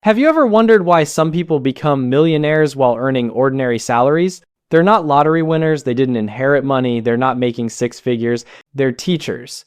Have you ever wondered why some people become millionaires while earning ordinary salaries? They're not lottery winners, they didn't inherit money, they're not making six figures. They're teachers,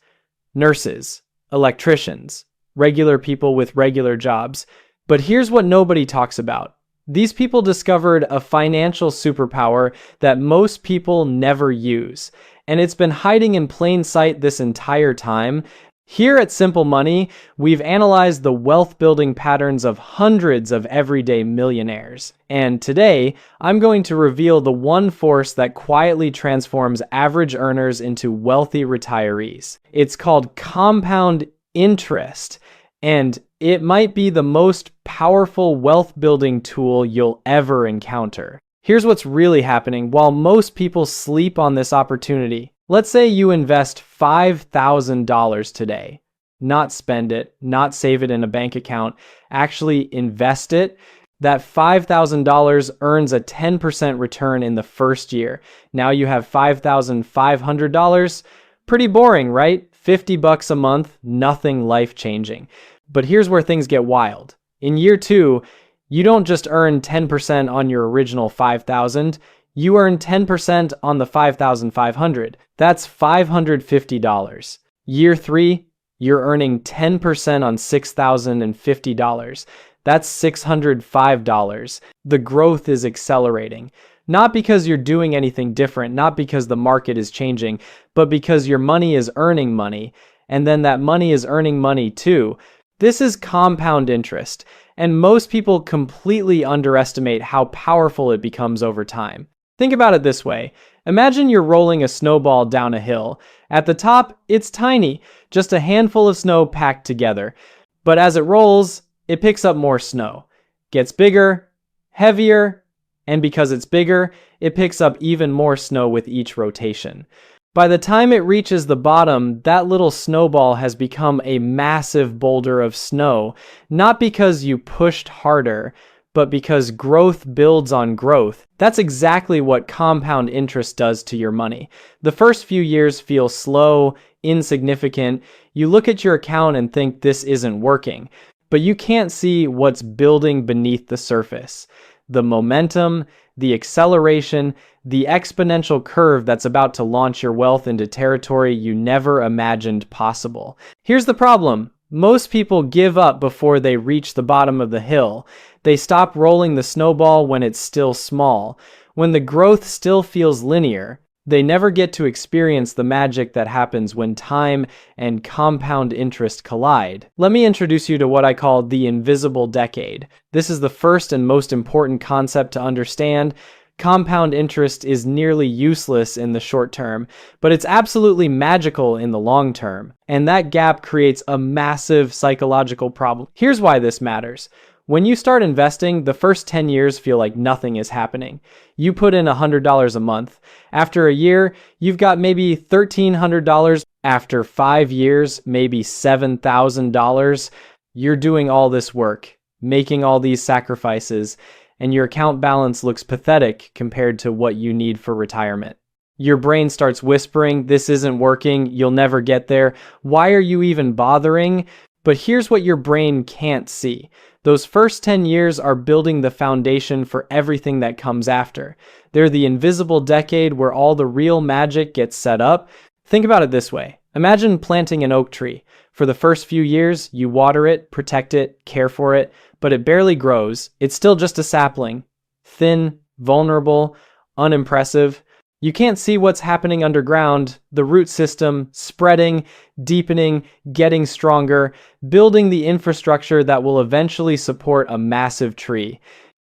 nurses, electricians, regular people with regular jobs. But here's what nobody talks about. These people discovered a financial superpower that most people never use, and it's been hiding in plain sight this entire time. Here at Simple Money, we've analyzed the wealth building patterns of hundreds of everyday millionaires. And today, I'm going to reveal the one force that quietly transforms average earners into wealthy retirees. It's called compound interest, and it might be the most powerful wealth building tool you'll ever encounter. Here's what's really happening while most people sleep on this opportunity. Let's say you invest $5,000 today. Not spend it, not save it in a bank account, actually invest it. That $5,000 earns a 10% return in the first year. Now you have $5,500. Pretty boring, right? $50 a month, nothing life-changing. But here's where things get wild. In year 2, you don't just earn 10% on your original $5,000, you earn 10% on the $5,500. That's $550. Year 3, you're earning 10% on $6,050. That's $605. The growth is accelerating. Not because you're doing anything different, not because the market is changing, but because your money is earning money, and then that money is earning money too. This is compound interest, and most people completely underestimate how powerful it becomes over time. Think about it this way. Imagine you're rolling a snowball down a hill. At the top, it's tiny, just a handful of snow packed together. But as it rolls, it picks up more snow, gets bigger, heavier, and because it's bigger, it picks up even more snow with each rotation. By the time it reaches the bottom, that little snowball has become a massive boulder of snow, not because you pushed harder, but because growth builds on growth. That's exactly what compound interest does to your money. The first few years feel slow, insignificant. You look at your account and think this isn't working, but you can't see what's building beneath the surface. The momentum, the acceleration, the exponential curve that's about to launch your wealth into territory you never imagined possible. Here's the problem. Most people give up before they reach the bottom of the hill. They stop rolling the snowball when it's still small. When the growth still feels linear, they never get to experience the magic that happens when time and compound interest collide. Let me introduce you to what I call the invisible decade. This is the first and most important concept to understand. Compound interest is nearly useless in the short term, but it's absolutely magical in the long term. And that gap creates a massive psychological problem. Here's why this matters. When you start investing, the first 10 years feel like nothing is happening. You put in $100 a month. After a year, you've got maybe $1,300. After 5 years, maybe $7,000. You're doing all this work, making all these sacrifices, and your account balance looks pathetic compared to what you need for retirement. Your brain starts whispering, this isn't working, you'll never get there. Why are you even bothering? But here's what your brain can't see. Those first 10 years are building the foundation for everything that comes after. They're the invisible decade where all the real magic gets set up. Think about it this way. Imagine planting an oak tree. For the first few years, you water it, protect it, care for it, but it barely grows. It's still just a sapling. Thin, vulnerable, unimpressive. You can't see what's happening underground, the root system spreading, deepening, getting stronger, building the infrastructure that will eventually support a massive tree.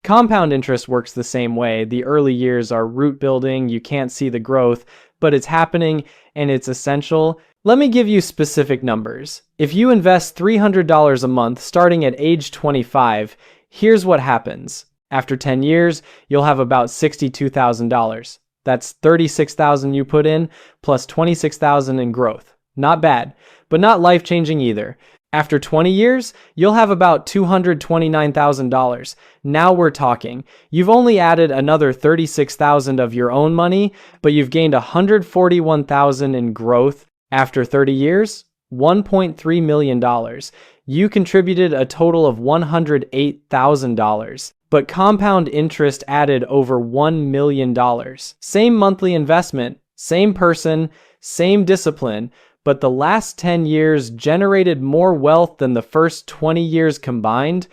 Compound interest works the same way. The early years are root building, you can't see the growth, but it's happening and it's essential. Let me give you specific numbers. If you invest $300 a month starting at age 25, here's what happens. After 10 years, you'll have about $62,000. That's $36,000 you put in plus $26,000 in growth. Not bad, but not life-changing either. After 20 years, you'll have about $229,000. Now we're talking. You've only added another $36,000 of your own money, but you've gained $141,000 in growth. After 30 years, $1.3 million. You contributed a total of $108,000. But compound interest added over $1 million. Same monthly investment, same person, same discipline, but the last 10 years generated more wealth than the first 20 years combined.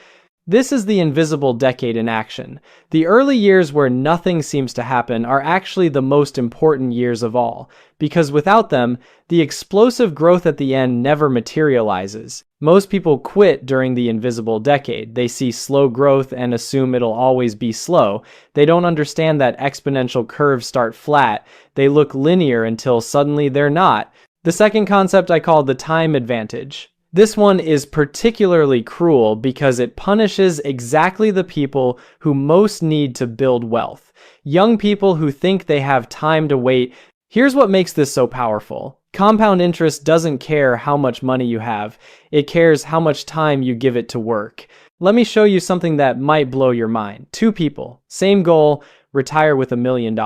This is the invisible decade in action. The early years where nothing seems to happen are actually the most important years of all, because without them, the explosive growth at the end never materializes. Most people quit during the invisible decade. They see slow growth and assume it'll always be slow. They don't understand that exponential curves start flat. They look linear until suddenly they're not. The second concept I call the time advantage. This one is particularly cruel because it punishes exactly the people who most need to build wealth. Young people who think they have time to wait. Here's what makes this so powerful. Compound interest doesn't care how much money you have. It cares how much time you give it to work. Let me show you something that might blow your mind. Two people, same goal, retire with $1 million,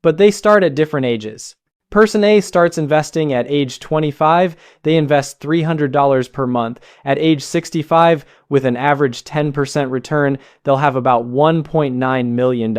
but they start at different ages. Person A starts investing at age 25, they invest $300 per month. At age 65, with an average 10% return, they'll have about $1.9 million.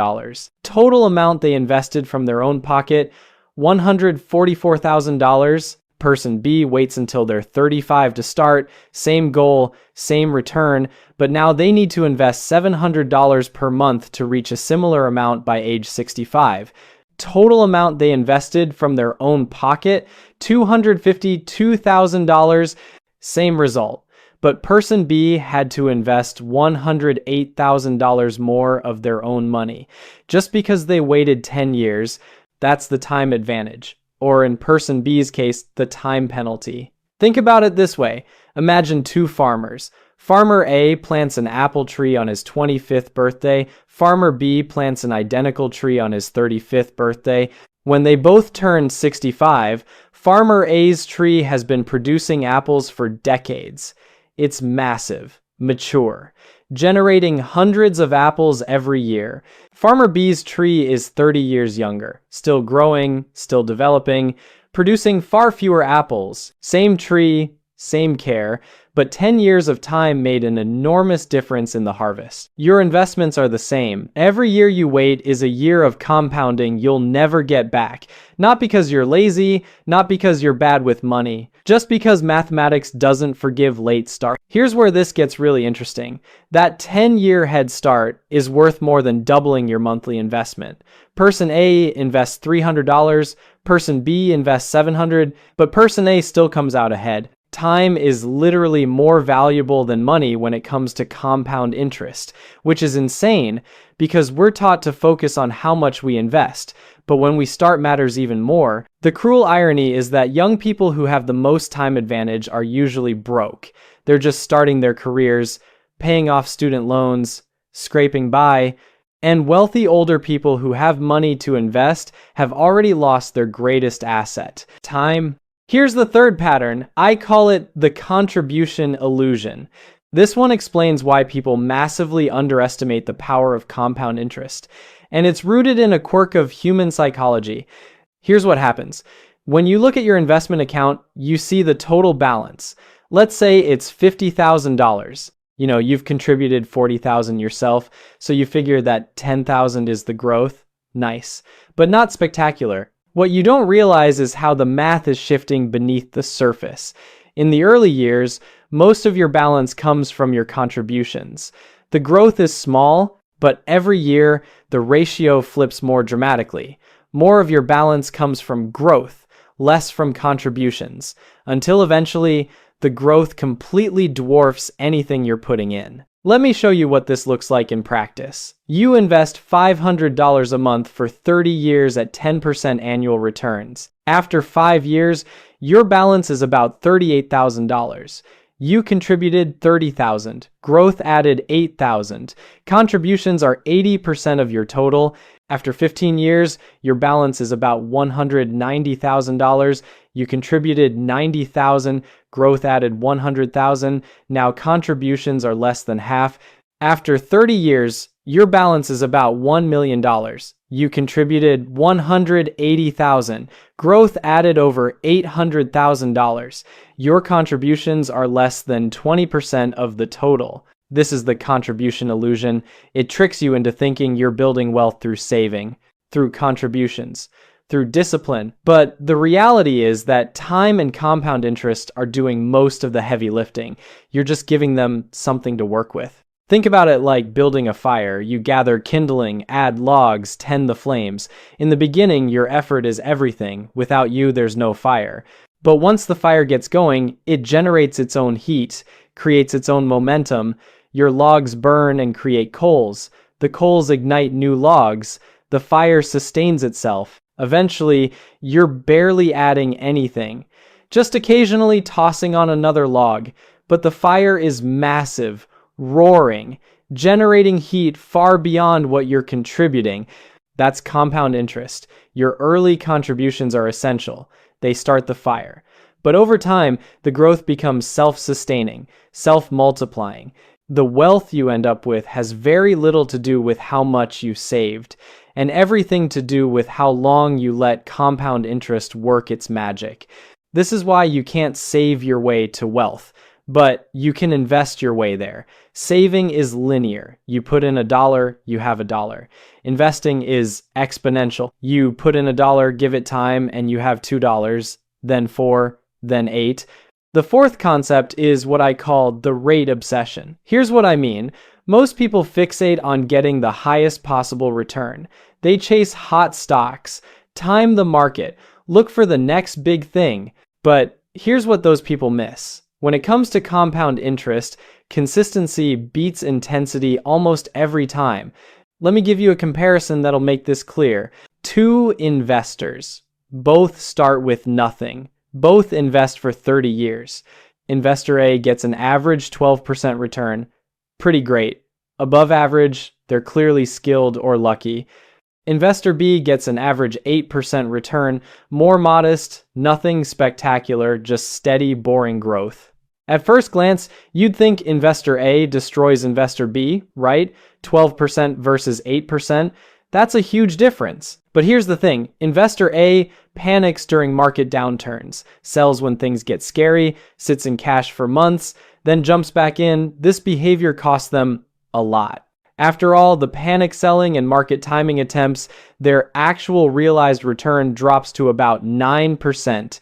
Total amount they invested from their own pocket, $144,000. Person B waits until they're 35 to start, same goal, same return, but now they need to invest $700 per month to reach a similar amount by age 65. Total amount they invested from their own pocket, $252,000, same result. But person B had to invest $108,000 more of their own money. Just because they waited 10 years, that's the time advantage. Or in person B's case, the time penalty. Think about it this way. Imagine two farmers. Farmer A plants an apple tree on his 25th birthday. Farmer B plants an identical tree on his 35th birthday. When they both turn 65, Farmer A's tree has been producing apples for decades. It's massive, mature, generating hundreds of apples every year. Farmer B's tree is 30 years younger, still growing, still developing, producing far fewer apples. Same tree, same care, but 10 years of time made an enormous difference in the harvest. Your investments are the same. Every year you wait is a year of compounding you'll never get back. Not because you're lazy, not because you're bad with money, just because mathematics doesn't forgive late start. Here's where this gets really interesting. That 10-year head start is worth more than doubling your monthly investment. Person A invests $300, person B invests $700, but person A still comes out ahead. Time is literally more valuable than money when it comes to compound interest, which is insane because we're taught to focus on how much we invest. But when we start matters even more. The cruel irony is that young people who have the most time advantage are usually broke. They're just starting their careers, paying off student loans, scraping by, and wealthy older people who have money to invest have already lost their greatest asset, time. Here's the third pattern. I call it the contribution illusion. This one explains why people massively underestimate the power of compound interest, and it's rooted in a quirk of human psychology. Here's what happens. When you look at your investment account, you see the total balance. Let's say it's $50,000. You've contributed $40,000 yourself, so you figure that $10,000 is the growth. Nice, but not spectacular. What you don't realize is how the math is shifting beneath the surface. In the early years, most of your balance comes from your contributions. The growth is small, but every year, the ratio flips more dramatically. More of your balance comes from growth, less from contributions, until eventually, the growth completely dwarfs anything you're putting in. Let me show you what this looks like in practice. You invest $500 a month for 30 years at 10% annual returns. After 5 years, your balance is about $38,000. You contributed $30,000. Growth added $8,000. Contributions are 80% of your total. After 15 years, your balance is about $190,000. You contributed $90,000. Growth added $100,000. Now contributions are less than half. After 30 years, your balance is about $1 million. You contributed $180,000. Growth added over $800,000. Your contributions are less than 20% of the total. This is the contribution illusion. It tricks you into thinking you're building wealth through saving, through contributions, through discipline. But the reality is that time and compound interest are doing most of the heavy lifting. You're just giving them something to work with. Think about it like building a fire. You gather kindling, add logs, tend the flames. In the beginning, your effort is everything. Without you, there's no fire. But once the fire gets going, it generates its own heat, creates its own momentum. Your logs burn and create coals. The coals ignite new logs. The fire sustains itself. Eventually, you're barely adding anything, just occasionally tossing on another log. But the fire is massive, roaring, generating heat far beyond what you're contributing. That's compound interest. Your early contributions are essential. They start the fire. But over time, the growth becomes self-sustaining, self-multiplying. The wealth you end up with has very little to do with how much you saved, and everything to do with how long you let compound interest work its magic. This is why you can't save your way to wealth, but you can invest your way there. Saving is linear. You put in $1, you have $1. Investing is exponential. You put in $1, give it time, and you have $2, then $4, then $8. The fourth concept is what I call the rate obsession. Here's what I mean. Most people fixate on getting the highest possible return. They chase hot stocks, time the market, look for the next big thing. But here's what those people miss. When it comes to compound interest, consistency beats intensity almost every time. Let me give you a comparison that'll make this clear. Two investors. Both start with nothing. Both invest for 30 years. Investor A gets an average 12% return. Pretty great. Above average, they're clearly skilled or lucky. Investor B gets an average 8% return. More modest, nothing spectacular, just steady, boring growth. At first glance, you'd think Investor A destroys Investor B, right? 12% versus 8%. That's a huge difference. But here's the thing. Investor A panics during market downturns, sells when things get scary, sits in cash for months, then jumps back in. This behavior costs them a lot. After all the panic selling and market timing attempts, their actual realized return drops to about 9%.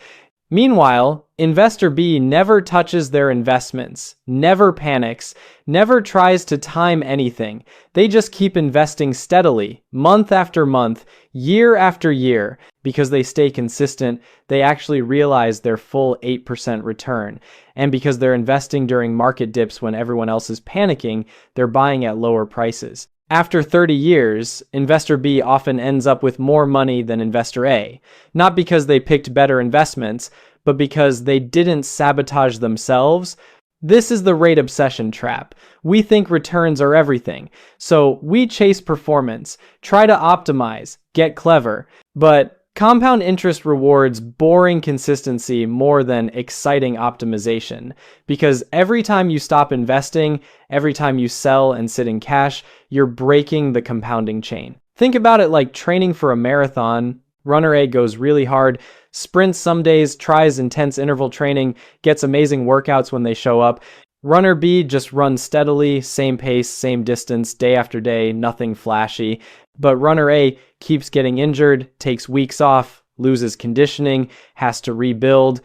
Meanwhile, Investor B never touches their investments, never panics, never tries to time anything. They just keep investing steadily, month after month, year after year. Because they stay consistent, they actually realize their full 8% return. And because they're investing during market dips when everyone else is panicking, they're buying at lower prices. After 30 years, Investor B often ends up with more money than Investor A, not because they picked better investments, but because they didn't sabotage themselves. This is the rate obsession trap. We think returns are everything, so we chase performance, try to optimize, get clever, but compound interest rewards boring consistency more than exciting optimization, because every time you stop investing, every time you sell and sit in cash, you're breaking the compounding chain. Think about it like training for a marathon. Runner A goes really hard, sprints some days, tries intense interval training, gets amazing workouts when they show up. Runner B just runs steadily, same pace, same distance, day after day, nothing flashy. But Runner A keeps getting injured, takes weeks off, loses conditioning, has to rebuild.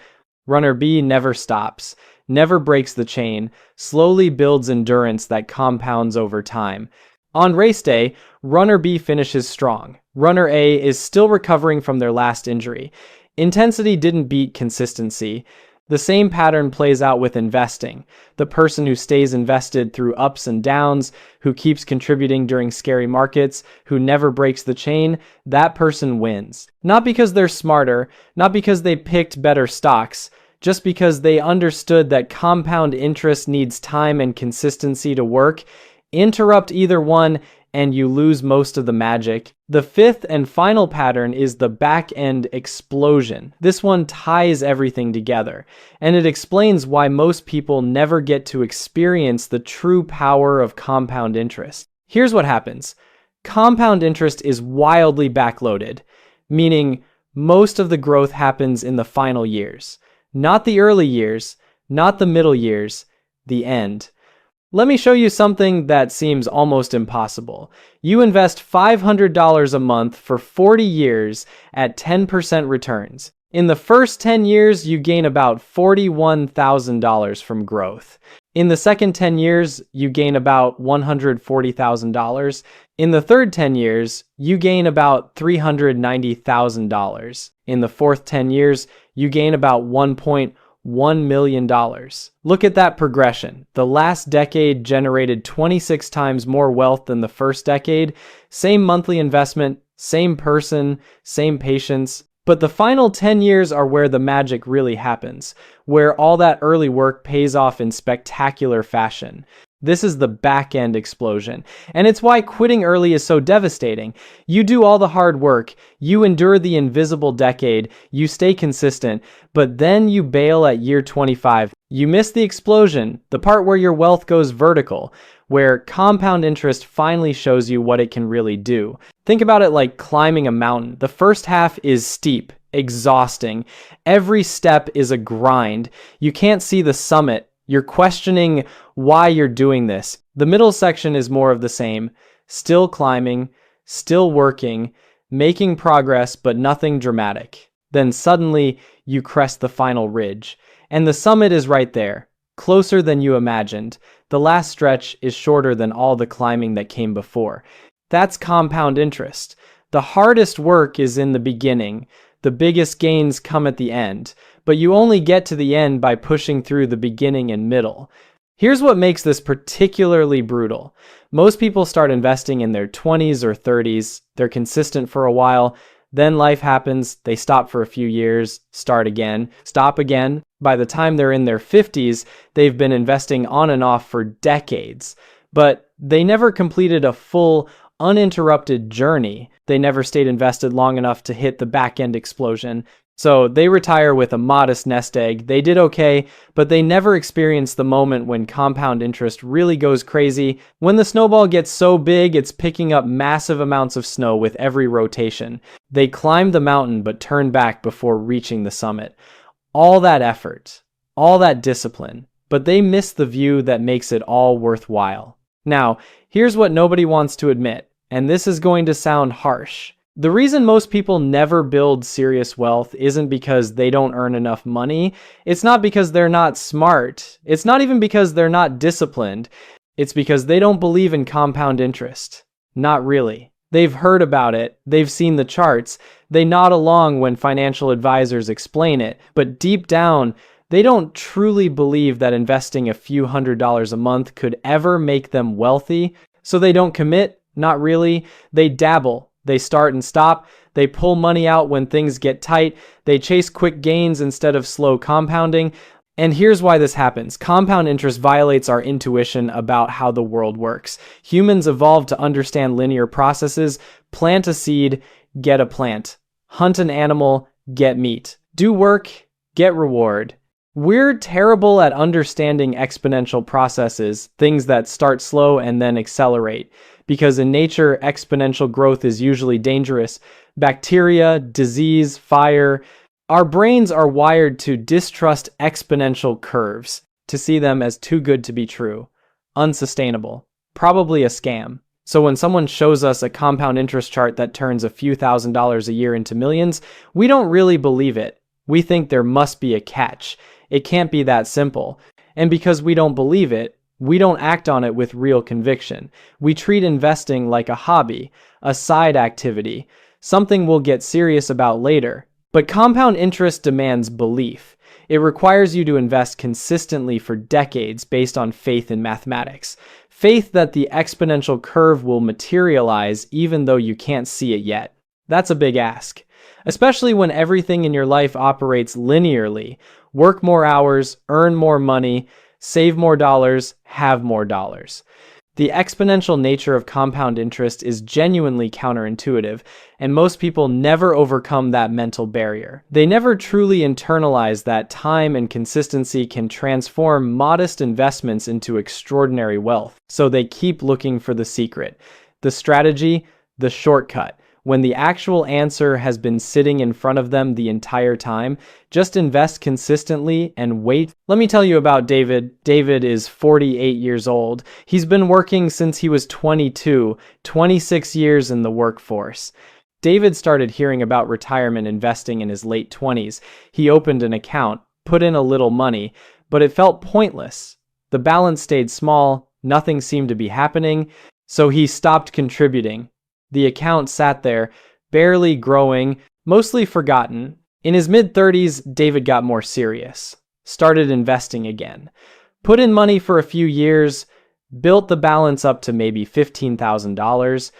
Runner B never stops, never breaks the chain, slowly builds endurance that compounds over time. On race day, Runner B finishes strong. Runner A is still recovering from their last injury. Intensity didn't beat consistency. The same pattern plays out with investing. The person who stays invested through ups and downs, who keeps contributing during scary markets, who never breaks the chain, that person wins. Not because they're smarter, not because they picked better stocks, just because they understood that compound interest needs time and consistency to work. Interrupt either one, and you lose most of the magic. The fifth and final pattern is the back-end explosion. This one ties everything together, and it explains why most people never get to experience the true power of compound interest. Here's what happens. Compound interest is wildly backloaded, meaning most of the growth happens in the final years. Not the early years, not the middle years, the end. Let me show you something that seems almost impossible. You invest $500 a month for 40 years at 10% returns. In the first 10 years, you gain about $41,000 from growth. In the second 10 years, you gain about $140,000. In the third 10 years, you gain about $390,000. In the fourth 10 years, you gain about $1.1 million. Look at that progression. The last decade generated 26 times more wealth than the first decade. Same monthly investment, same person, same patience. But the final 10 years are where the magic really happens, where all that early work pays off in spectacular fashion. This is the back-end explosion, and it's why quitting early is so devastating. You do all the hard work, you endure the invisible decade, you stay consistent, but then you bail at year 25. You miss the explosion, the part where your wealth goes vertical, where compound interest finally shows you what it can really do. Think about it like climbing a mountain. The first half is steep, exhausting. Every step is a grind. You can't see the summit. You're questioning why you're doing this. The middle section is more of the same. Still climbing, still working, making progress, but nothing dramatic. Then suddenly, you crest the final ridge. And the summit is right there, closer than you imagined. The last stretch is shorter than all the climbing that came before. That's compound interest. The hardest work is in the beginning. The biggest gains come at the end. But you only get to the end by pushing through the beginning and middle. Here's what makes this particularly brutal. Most people start investing in their 20s or 30s. They're consistent for a while. Then life happens. They stop for a few years, start again, stop again. By the time they're in their 50s, they've been investing on and off for decades. But they never completed a full, uninterrupted journey. They never stayed invested long enough to hit the back-end explosion. So they retire with a modest nest egg. They did okay, but they never experienced the moment when compound interest really goes crazy. When the snowball gets so big, it's picking up massive amounts of snow with every rotation. They climb the mountain but turn back before reaching the summit. All that effort, all that discipline, but they miss the view that makes it all worthwhile. Now, here's what nobody wants to admit, and this is going to sound harsh. The reason most people never build serious wealth isn't because they don't earn enough money. It's not because they're not smart. It's not even because they're not disciplined. It's because they don't believe in compound interest. Not really. They've heard about it. They've seen the charts. They nod along when financial advisors explain it. But deep down, they don't truly believe that investing a few $100s a month could ever make them wealthy. So they don't commit. Not really. They dabble. They start and stop. They pull money out when things get tight. They chase quick gains instead of slow compounding. And here's why this happens. Compound interest violates our intuition about how the world works. Humans evolved to understand linear processes. Plant a seed, get a plant. Hunt an animal, get meat. Do work, get reward. We're terrible at understanding exponential processes, things that start slow and then accelerate. Because in nature, exponential growth is usually dangerous. Bacteria, disease, fire. Our brains are wired to distrust exponential curves, to see them as too good to be true, unsustainable, probably a scam. So when someone shows us a compound interest chart that turns a few $1,000s a year into millions, we don't really believe it. We think there must be a catch. It can't be that simple. And because we don't believe it, we don't act on it with real conviction. We treat investing like a hobby, a side activity, something we'll get serious about later. But compound interest demands belief. It requires you to invest consistently for decades based on faith in mathematics. Faith that the exponential curve will materialize even though you can't see it yet. That's a big ask. Especially when everything in your life operates linearly. Work more hours, earn more money, save more dollars, have more dollars. The exponential nature of compound interest is genuinely counterintuitive, and most people never overcome that mental barrier. They never truly internalize that time and consistency can transform modest investments into extraordinary wealth, so they keep looking for the secret. The strategy, the shortcut. When the actual answer has been sitting in front of them the entire time, just invest consistently and wait. Let me tell you about David. David is 48 years old. He's been working since he was 22, 26 years in the workforce. David started hearing about retirement investing in his late 20s. He opened an account, put in a little money, but it felt pointless. The balance stayed small, nothing seemed to be happening, so he stopped contributing. The account sat there, barely growing, mostly forgotten. In his mid-30s, David got more serious, started investing again, put in money for a few years, built the balance up to maybe $15,000.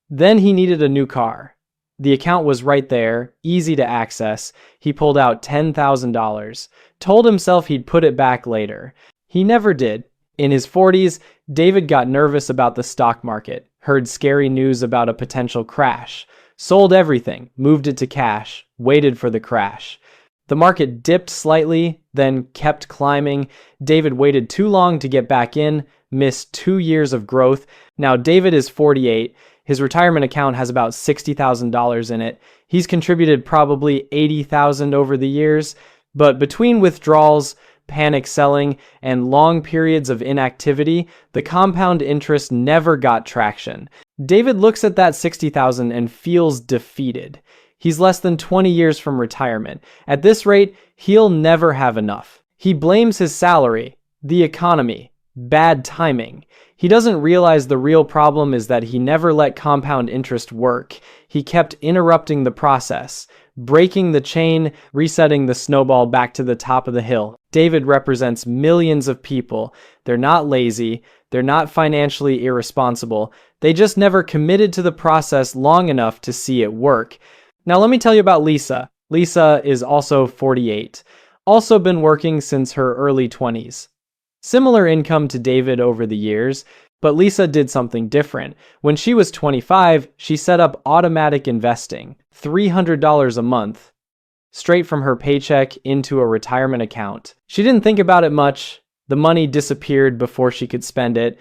Then he needed a new car. The account was right there, easy to access. He pulled out $10,000, told himself he'd put it back later. He never did. In his 40s, David got nervous about the stock market, heard scary news about a potential crash, sold everything, moved it to cash, waited for the crash. The market dipped slightly, then kept climbing. David waited too long to get back in, missed 2 years of growth. Now David is 48. His retirement account has about $60,000 in it. He's contributed probably $80,000 over the years, but between withdrawals, panic selling, and long periods of inactivity, the compound interest never got traction. David looks at that $60,000 and feels defeated. He's less than 20 years from retirement. At this rate, he'll never have enough. He blames his salary, the economy, bad timing. He doesn't realize the real problem is that he never let compound interest work. He kept interrupting the process, breaking the chain, resetting the snowball back to the top of the hill. David represents millions of people. They're not lazy. They're not financially irresponsible. They just never committed to the process long enough to see it work. Now let me tell you about Lisa. Lisa is also 48. Also been working since her early 20s. Similar income to David over the years, but Lisa did something different. When she was 25, she set up automatic investing, $300 a month, straight from her paycheck into a retirement account. She didn't think about it much. The money disappeared before she could spend it.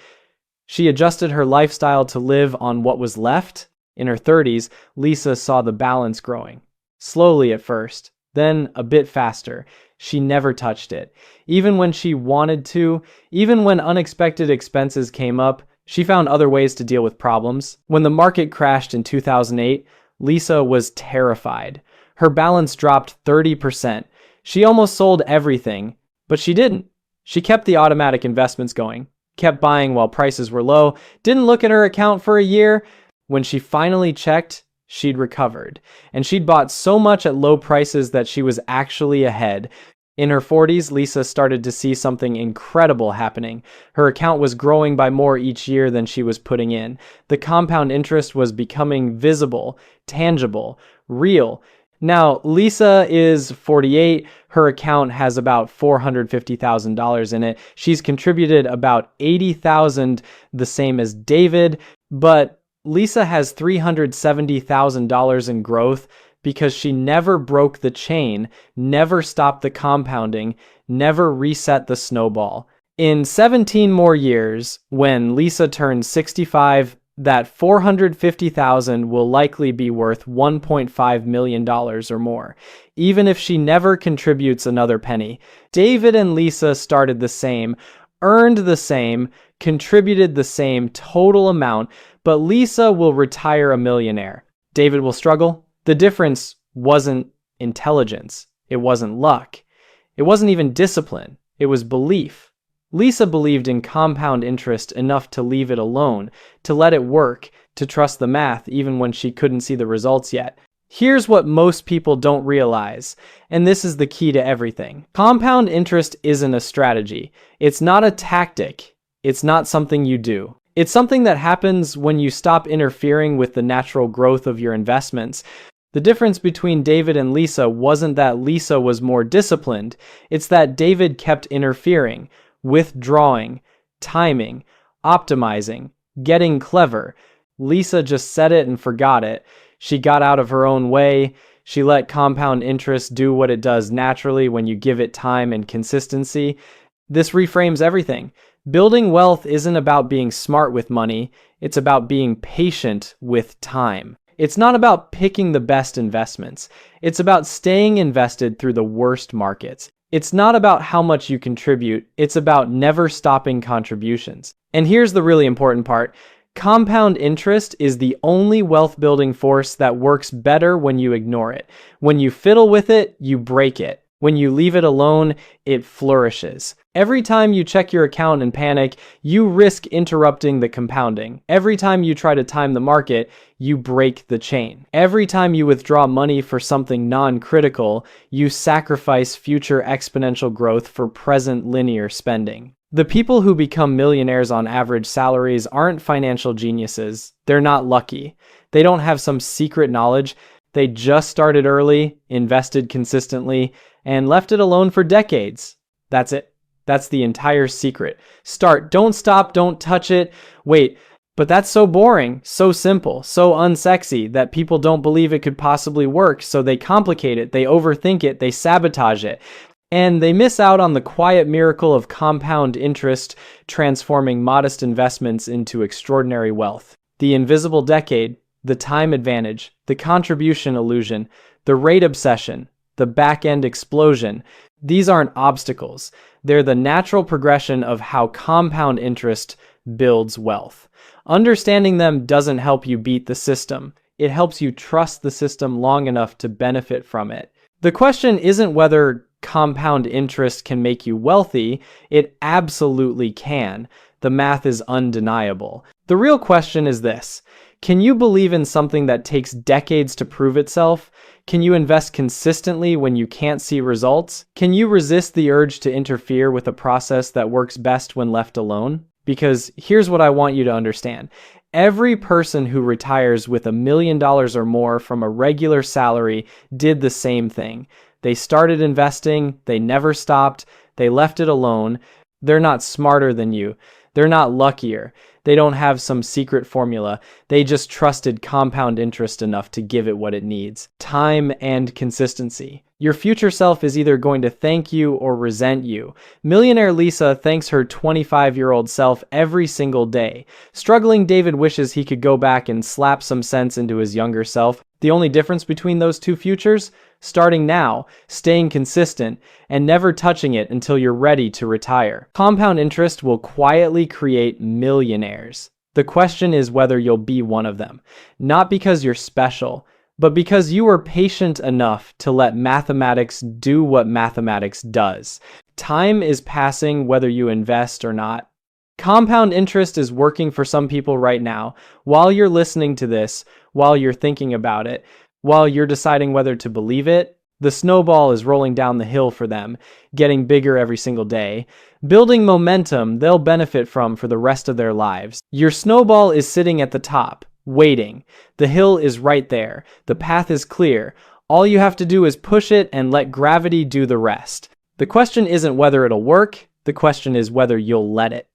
She adjusted her lifestyle to live on what was left. In her 30s, Lisa saw the balance growing. Slowly at first, then a bit faster. She never touched it. Even when she wanted to, even when unexpected expenses came up, she found other ways to deal with problems. When the market crashed in 2008, Lisa was terrified. Her balance dropped 30%. She almost sold everything, but she didn't. She kept the automatic investments going, kept buying while prices were low, didn't look at her account for a year. When she finally checked, she'd recovered, and she'd bought so much at low prices that she was actually ahead. In her 40s, Lisa started to see something incredible happening. Her account was growing by more each year than she was putting in. The compound interest was becoming visible, tangible, real. Now, Lisa is 48. Her account has about $450,000 in it. She's contributed about $80,000, the same as David, but Lisa has $370,000 in growth because she never broke the chain, never stopped the compounding, never reset the snowball. In 17 more years, when Lisa turns 65, that $450,000 will likely be worth $1.5 million or more, even if she never contributes another penny. David and Lisa started the same, earned the same, contributed the same total amount, but Lisa will retire a millionaire. David will struggle. The difference wasn't intelligence. It wasn't luck. It wasn't even discipline. It was belief. Lisa believed in compound interest enough to leave it alone, to let it work, to trust the math even when she couldn't see the results yet. Here's what most people don't realize, and this is the key to everything. Compound interest isn't a strategy. It's not a tactic. It's not something you do. It's something that happens when you stop interfering with the natural growth of your investments. The difference between David and Lisa wasn't that Lisa was more disciplined. It's that David kept interfering, withdrawing, timing, optimizing, getting clever. Lisa just said it and forgot it. She got out of her own way. She let compound interest do what it does naturally when you give it time and consistency. This reframes everything. Building wealth isn't about being smart with money, it's about being patient with time. It's not about picking the best investments. It's about staying invested through the worst markets. It's not about how much you contribute. It's about never stopping contributions. And here's the really important part. Compound interest is the only wealth-building force that works better when you ignore it. When you fiddle with it, you break it. When you leave it alone, it flourishes. Every time you check your account and panic, you risk interrupting the compounding. Every time you try to time the market, you break the chain. Every time you withdraw money for something non-critical, you sacrifice future exponential growth for present linear spending. The people who become millionaires on average salaries aren't financial geniuses. They're not lucky. They don't have some secret knowledge. They just started early, invested consistently, and left it alone for decades. That's it. That's the entire secret. Start. Don't stop. Don't touch it. Wait, but that's so boring, so simple, so unsexy that people don't believe it could possibly work, so they complicate it, they overthink it, they sabotage it. And they miss out on the quiet miracle of compound interest transforming modest investments into extraordinary wealth. The invisible decade, the time advantage, the contribution illusion, the rate obsession, the back-end explosion. These aren't obstacles. They're the natural progression of how compound interest builds wealth. Understanding them doesn't help you beat the system. It helps you trust the system long enough to benefit from it. The question isn't whether compound interest can make you wealthy. It absolutely can. The math is undeniable. The real question is this: can you believe in something that takes decades to prove itself? Can you invest consistently when you can't see results? Can you resist the urge to interfere with a process that works best when left alone? Because here's what I want you to understand. Every person who retires with $1 million or more from a regular salary did the same thing. They started investing, they never stopped, they left it alone. They're not smarter than you. They're not luckier. They don't have some secret formula. They just trusted compound interest enough to give it what it needs. Time and consistency. Your future self is either going to thank you or resent you. Millionaire Lisa thanks her 25-year-old self every single day. Struggling David wishes he could go back and slap some sense into his younger self. The only difference between those two futures? Starting now, staying consistent, and never touching it until you're ready to retire. Compound interest will quietly create millionaires. The question is whether you'll be one of them. Not because you're special, but because you were patient enough to let mathematics do what mathematics does. Time is passing whether you invest or not. Compound interest is working for some people right now. While you're listening to this, while you're thinking about it, while you're deciding whether to believe it, the snowball is rolling down the hill for them, getting bigger every single day, building momentum they'll benefit from for the rest of their lives. Your snowball is sitting at the top, waiting. The hill is right there. The path is clear. All you have to do is push it and let gravity do the rest. The question isn't whether it'll work. The question is whether you'll let it.